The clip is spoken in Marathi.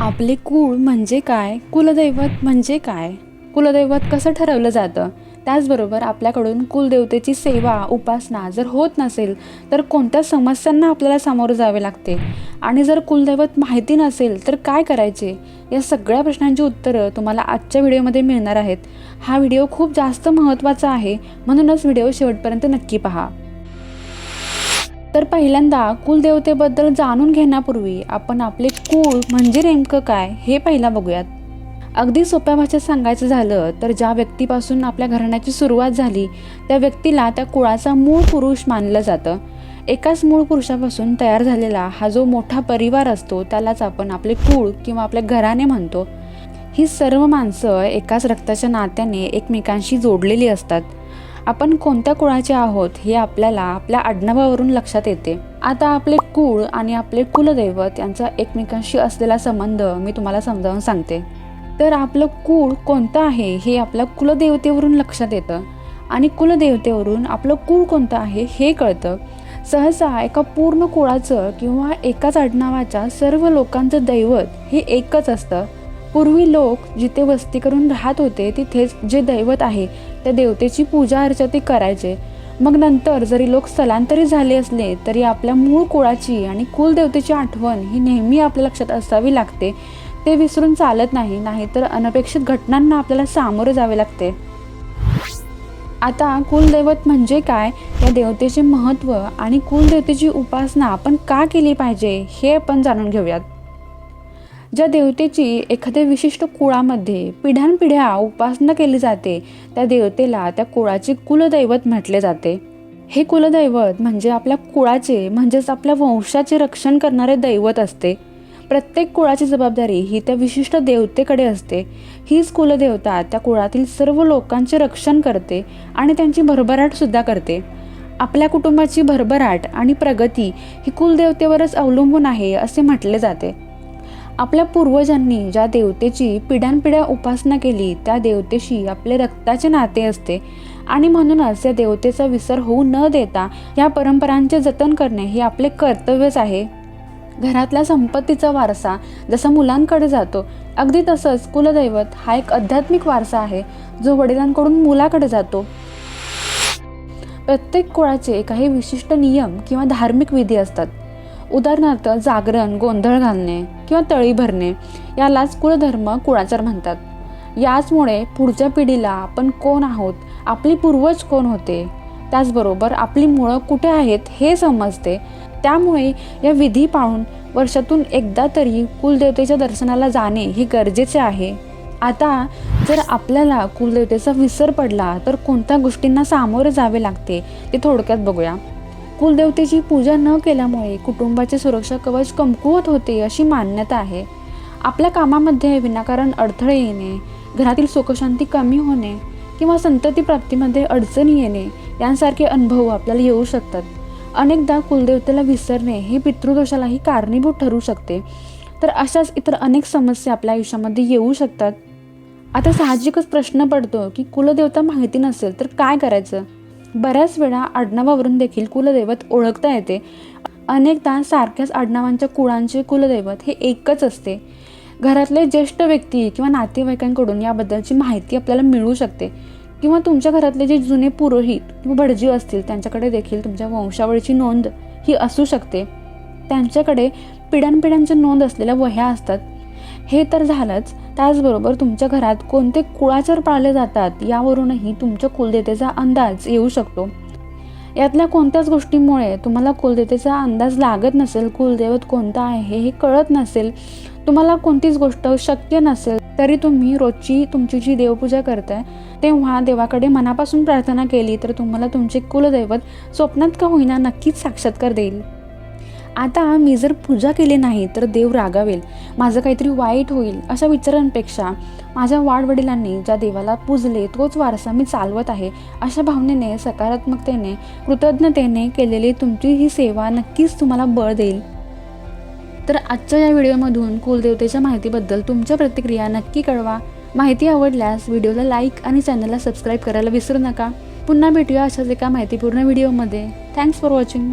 आपले कुळ म्हणजे काय, कुलदैवत म्हणजे काय, कुलदैवत कसं ठरवलं जातं, त्याचबरोबर आपल्याकडून कुलदेवतेची सेवा उपासना जर होत नसेल तर कोणत्या समस्यांना आपल्याला सामोरं जावे लागते आणि जर कुलदैवत माहिती नसेल तर काय करायचे, या सगळ्या प्रश्नांची उत्तरं तुम्हाला आजच्या व्हिडिओमध्ये मिळणार आहेत. हा व्हिडिओ खूप जास्त महत्त्वाचा आहे, म्हणूनच व्हिडिओ शेवटपर्यंत नक्की पहा. तर पहिल्यांदा कुलदेवतेबद्दल जाणून घेण्यापूर्वी आपण आपले कुळ म्हणजे नेमकं काय हे पहिला बघूयात. अगदी सोप्या भाषेत सांगायचं झालं तर ज्या व्यक्तीपासून आपल्या घराण्याची सुरुवात झाली त्या व्यक्तीला त्या कुळाचा मूळ पुरुष मानलं जातं. एकाच मूळ पुरुषापासून तयार झालेला हा जो मोठा परिवार असतो त्यालाच आपण आपले कुळ किंवा आपले घराणे म्हणतो. ही सर्व माणसं एकाच रक्ताच्या नात्याने एकमेकांशी जोडलेली असतात. आपण कोणत्या कुळाचे आहोत हे आपल्याला आपल्या आडनावावरून लक्षात येते. आता आपले कुळ आणि आपले कुलदैवत यांचा एकमेकांशी असलेला संबंध मी तुम्हाला समजावून सांगते. तर आपलं कुळ कोणतं आहे हे आपल्या कुलदेवतेवरून लक्षात येतं आणि कुलदेवतेवरून आपलं कुळ कोणतं आहे हे कळतं. सहसा एका पूर्ण कुळाचं किंवा एकाच आडनावाच्या सर्व लोकांचं दैवत हे एकच असतं. पूर्वी लोक जिथे वस्ती करून राहत होते तिथेच जे दैवत आहे त्या देवतेची पूजा अर्चा ते करायचे. मग नंतर जरी लोक स्थलांतरित झाले असले तरी आपल्या मूळ कुळाची आणि कुलदेवतेची आठवण ही नेहमी आपल्या लक्षात असावी लागते. ते विसरून चालत नाही, नाहीतर अनपेक्षित घटनांना आपल्याला सामोरे जावे लागते. आता कुलदैवत म्हणजे काय, या देवतेचे महत्त्व आणि कुलदेवतेची उपासना आपण का केली पाहिजे हे आपण जाणून घेऊयात. ज्या देवतेची एखाद्या विशिष्ट कुळामध्ये पिढ्यानपिढ्या उपासना केली जाते त्या देवतेला त्या कुळाचे कुलदैवत म्हटले जाते. हे कुलदैवत म्हणजे आपल्या कुळाचे म्हणजेच आपल्या वंशाचे रक्षण करणारे दैवत असते. प्रत्येक कुळाची जबाबदारी ही त्या विशिष्ट देवतेकडे असते. हीच कुलदेवता त्या कुळातील सर्व लोकांचे रक्षण करते आणि त्यांची भरभराट सुद्धा करते. आपल्या कुटुंबाची भरभराट आणि प्रगती ही कुलदेवतेवरच अवलंबून आहे असे म्हटले जाते. आपल्या पूर्वजांनी ज्या देवतेची पिढ्यानपिढ्या उपासना केली त्या देवतेशी आपले रक्ताचे नाते असते आणि म्हणूनच या देवतेचा विसर होऊ न देता या परंपरांचे जतन करणे हे आपले कर्तव्यच आहे. घरातल्या संपत्तीचा वारसा जसा मुलांकडे जातो अगदी तसंच कुलदैवत हा एक आध्यात्मिक वारसा आहे जो वडिलांकडून मुलाकडे जातो. प्रत्येक कुळाचे काही विशिष्ट नियम किंवा धार्मिक विधी असतात. उदाहरणार्थ जागरण, गोंधळ घालणे किंवा तळी भरणे यालाच कुळधर्म कुळाचार म्हणतात. याचमुळे पुढच्या पिढीला आपण कोण आहोत, आपले पूर्वज कोण होते, त्याचबरोबर आपली मुळं कुठे आहेत हे समजते. त्यामुळे या विधी पाळून वर्षातून एकदा तरी कुलदेवतेच्या दर्शनाला जाणे हे गरजेचे आहे. आता जर आपल्याला कुलदेवतेचा विसर पडला तर कोणत्या गोष्टींना सामोरे जावे लागते ते थोडक्यात बघूया. कुलदेवतेची पूजा न केल्यामुळे कुटुंबाचे सुरक्षा कवच कमकुवत होते अशी मान्यता आहे. आपल्या कामामध्ये विनाकारण अडथळे येणे, घरातील सुखशांती कमी होणे किंवा संतती प्राप्तीमध्ये अडचणी येणे यांसारखे अनुभव आपल्याला येऊ शकतात. अनेकदा कुलदेवतेला विसरणे हे पितृदोषालाही कारणीभूत ठरू शकते. तर अशाच इतर अनेक समस्या आपल्या आयुष्यामध्ये येऊ शकतात. आता साहजिकच प्रश्न पडतो की कुलदेवता माहिती नसेल तर काय करायचं. बऱ्याच वेळा आडनावावरून देखील कुलदैवत ओळखता येते. अनेकदा सारख्याच आडनावांच्या कुळांचे कुलदैवत हे एकच असते. घरातले ज्येष्ठ व्यक्ती किंवा नातेवाईकांकडून याबद्दलची माहिती आपल्याला मिळू शकते किंवा तुमच्या घरातले जे जुने पुरोहित किंवा भटजी असतील त्यांच्याकडे देखील तुमच्या वंशावळीची नोंद ही असू शकते. त्यांच्याकडे पिढ्यानपिढ्यांच्या नोंद असलेल्या वह्या असतात. हे तर झालंच, त्याचबरोबर तुमच्या घरात कोणते कुळाचार पाळले जातात यावरूनही तुमच्या कुलदेवतेचा अंदाज येऊ शकतो. यातल्या कोणत्याच गोष्टीमुळे तुम्हाला कुलदेवतेचा अंदाज लागत नसेल, कुलदैवत कोणता आहे हे कळत नसेल, तुम्हाला कोणतीच गोष्ट शक्य नसेल तरी तुम्ही रोजची तुमची जी देवपूजा करताय तेव्हा देवाकडे मनापासून प्रार्थना केली तर तुम्हाला तुमचे कुलदैवत स्वप्नात का होईना नक्कीच साक्षात्कार देईल. आता मी जर पूजा केली नाही तर देव रागावेल, माझं काहीतरी वाईट होईल अशा विचारांपेक्षा माझ्या वाडवडिलांनी ज्या देवाला पूजले तोच वारसा मी चालवत आहे अशा भावनेने, सकारात्मकतेने, कृतज्ञतेने केलेली तुमची ही सेवा नक्कीच तुम्हाला बळ देईल. तर आजच्या या व्हिडिओमधून कुलदेवतेच्या माहितीबद्दल तुमच्या प्रतिक्रिया नक्की कळवा. माहिती आवडल्यास व्हिडिओला लाईक आणि चॅनलला सबस्क्राईब करायला विसरू नका. पुन्हा भेटूया अशाच एका माहितीपूर्ण व्हिडिओमध्ये. Thanks for watching.